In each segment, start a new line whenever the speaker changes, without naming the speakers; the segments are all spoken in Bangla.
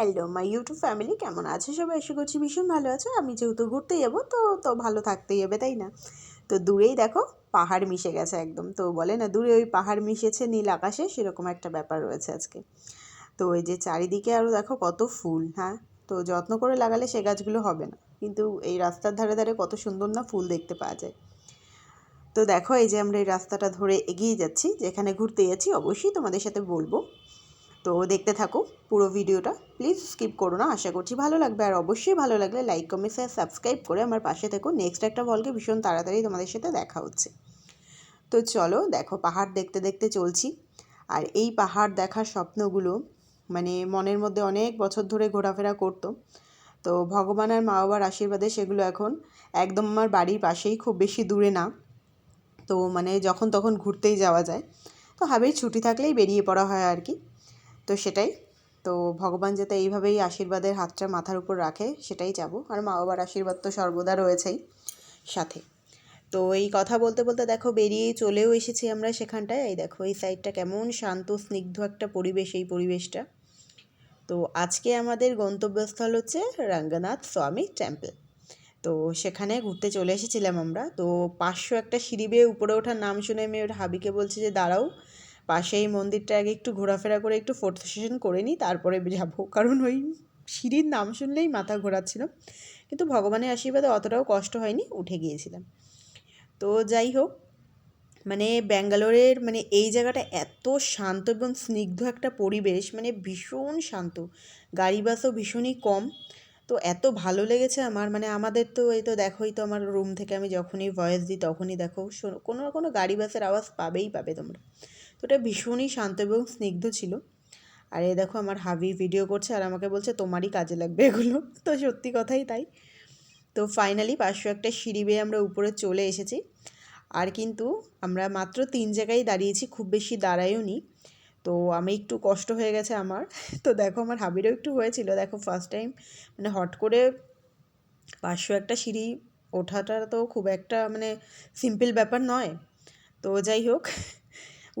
হ্যালো মাই ইউটিউব ফ্যামিলি, কেমন আছে সবাই? আশা করছি ভীষণ ভালো আছো। আমি যেহেতু ঘুরতে যাবো তো ভালো থাকতেই হবে, তাই না? তো দূরেই দেখো পাহাড় মিশে গেছে একদম। তো বলে না, দূরে ওই পাহাড় মিশেছে নীল আকাশে, সেরকম একটা ব্যাপার রয়েছে আজকে। তো ওই যে চারিদিকে আরও দেখো কত ফুল। হ্যাঁ, তো যত্ন করে লাগালে সে গাছগুলো হবে না, কিন্তু এই রাস্তার ধারে ধারে কত সুন্দর না ফুল দেখতে পাওয়া যায়। তো দেখো, এই যে আমরা এই রাস্তাটা ধরে এগিয়ে যাচ্ছি, যেখানে ঘুরতে যাচ্ছি অবশ্যই তোমাদের সাথে বলবো। তো দেখতে থাকো পুরো ভিডিওটা, প্লিজ স্কিপ করো না। আশা করছি ভালো লাগবে, আর অবশ্যই ভালো লাগলে লাইক কমেন্ট শেয়ার সাবস্ক্রাইব করে আমার পাশে থেকো। নেক্সট একটা ভ্লগে ভীষণ তাড়াতাড়ি তোমাদের সাথে দেখা হচ্ছে। তো চলো, দেখো পাহাড় দেখতে দেখতে চলছি। আর এই পাহাড় দেখার স্বপ্নগুলো মানে মনের মধ্যে অনেক বছর ধরে ঘোরাফেরা করতো। তো ভগবান আর মা বাবার আশীর্বাদে সেগুলো এখন একদম আমার বাড়ির পাশেই, খুব বেশি দূরে না। তো মানে যখন তখন ঘুরতেই যাওয়া যায়। তো হাবের ছুটি থাকলেই বেরিয়ে পড়া হয় আর কি। তো সেটাই। তো ভগবান যাতে এইভাবেই আশীর্বাদের হাতটা মাথার উপর রাখে, সেটাই চাবো। আর মা বাবার আশীর্বাদ তো সর্বদা রয়েছেই সাথে। তো এই কথা বলতে বলতে দেখো বেরিয়ে চলেও এসেছি আমরা সেখানটায়। এই দেখো এই সাইডটা কেমন শান্ত স্নিগ্ধ একটা পরিবেশ, এই পরিবেশটা। তো আজকে আমাদের গন্তব্যস্থল হচ্ছে রঙ্গনাথ স্বামী টেম্পল। তো সেখানে ঘুরতে চলে এসেছিলাম আমরা। তো 500 একটা সিঁড়ি বেয়ে উপরে ওঠার নাম শুনে আমি ওর হাবিকে বলছি যে দাঁড়াও, পাশে এই মন্দিরটা আগে একটু ঘোরাফেরা করে একটু ফটো সেশন করে নিই, তারপরে যাবো। কারণ ওই সিঁড়ির নাম শুনলেই মাথা ঘোরাচ্ছিল। কিন্তু ভগবানের আশীর্বাদে অতটাও কষ্ট হয়নি, উঠে গিয়েছিলাম। তো যাই হোক, মানে ব্যাঙ্গালোরের মানে এই জায়গাটা এত শান্ত এবং স্নিগ্ধ একটা পরিবেশ, মানে ভীষণ শান্ত। গাড়ি বাসও ভীষণই কম। তো এত ভালো লেগেছে আমার, মানে আমাদের তো এই তো দেখোই তো, আমার রুম থেকে আমি যখনই ভয়েস দিই তখনই দেখো কোনো না কোনো গাড়ি বাসের আওয়াজ পাবেই পাবে তোমরা। তো এটা ভীষণই শান্ত এবং স্নিগ্ধ ছিল। আর এই দেখো আমার হাবি ভিডিও করছে আর আমাকে বলছে তোমারই কাজে লাগবে এগুলো। তো সত্যি কথাই তাই। তো ফাইনালি 500 একটা সিঁড়ি বেয়ে আমরা উপরে চলে এসেছি। আর কিন্তু আমরা মাত্র 3 জায়গায় দাঁড়িয়েছি, খুব বেশি দাঁড়াইও নি। তো আমি একটু কষ্ট হয়ে গেছে আমার। তো দেখো আমার হাবিরও একটু হয়েছিল। দেখো ফার্স্ট টাইম মানে হট করে 500 একটা সিঁড়ি ওঠাটা তো খুব একটা মানে সিম্পল ব্যাপার নয়। তো যাই হোক,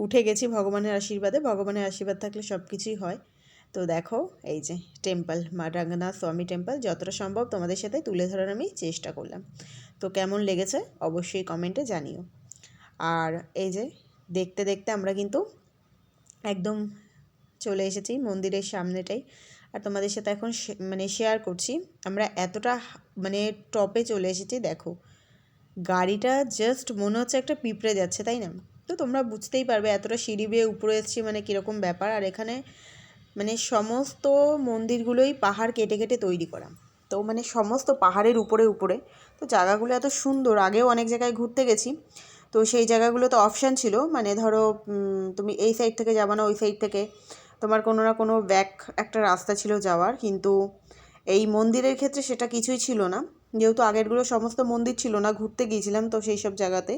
উঠে গেছি ভগবানের আশীর্বাদে। ভগবানের আশীর্বাদ থাকলে সব কিছুই হয়। তো দেখো এই যে টেম্পল, মা রঙ্গনাথ স্বামী টেম্পল, যতটা সম্ভব তোমাদের সাথে তুলে ধরার আমি চেষ্টা করলাম। তো কেমন লেগেছে অবশ্যই কমেন্টে জানিও। আর এই যে দেখতে দেখতে আমরা কিন্তু একদম চলে এসেছি মন্দিরের সামনেটাই। আর তোমাদের সাথে এখন মানে শেয়ার করছি আমরা এতটা মানে টপে চলে এসেছি। দেখো গাড়িটা জাস্ট মনে হচ্ছে একটা পিঁপড়ে যাচ্ছে, তাই না? তো তোমরা বুঝতেই পারবে এতটা সিঁড়ি বেয়ে উপরে এসেছি মানে কীরকম ব্যাপার। আর এখানে মানে সমস্ত মন্দিরগুলোই পাহাড় কেটে কেটে তৈরি করা। তো মানে সমস্ত পাহাড়ের উপরে উপরে। তো জায়গাগুলো এত সুন্দর, আগেও অনেক জায়গায় ঘুরতে গেছি। তো সেই জায়গাগুলোতে অপশান ছিল, মানে ধরো তুমি এই সাইড থেকে যাবে না, ওই সাইড থেকে তোমার কোনো না কোনো ব্যাক একটা রাস্তা ছিল যাওয়ার। কিন্তু এই মন্দিরের ক্ষেত্রে সেটা কিছুই ছিল না। যেহেতু আগেরগুলো সমস্ত মন্দির ছিল না, ঘুরতে গিয়েছিলাম তো সেই সব জায়গাতে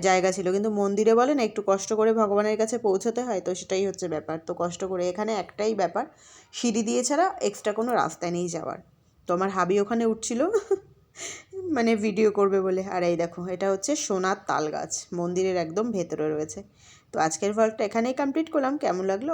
জায়গা ছিল। কিন্তু মন্দিরে বলে না একটু কষ্ট করে ভগবানের কাছে পৌঁছতে হয়, তো সেটাই হচ্ছে ব্যাপার। তো কষ্ট করে এখানে একটাই ব্যাপার, সিঁড়ি দিয়ে ছাড়া এক্সট্রা কোনো রাস্তা নেই যাওয়ার। তো আমার হাবি ওখানে উঠছিল মানে ভিডিও করবে বলে। আর এই দেখো এটা হচ্ছে সোনার তাল গাছ, মন্দিরের একদম ভেতরে রয়েছে। তো আজকের ভ্লগটা এখানেই কমপ্লিট করলাম। কেমন লাগলো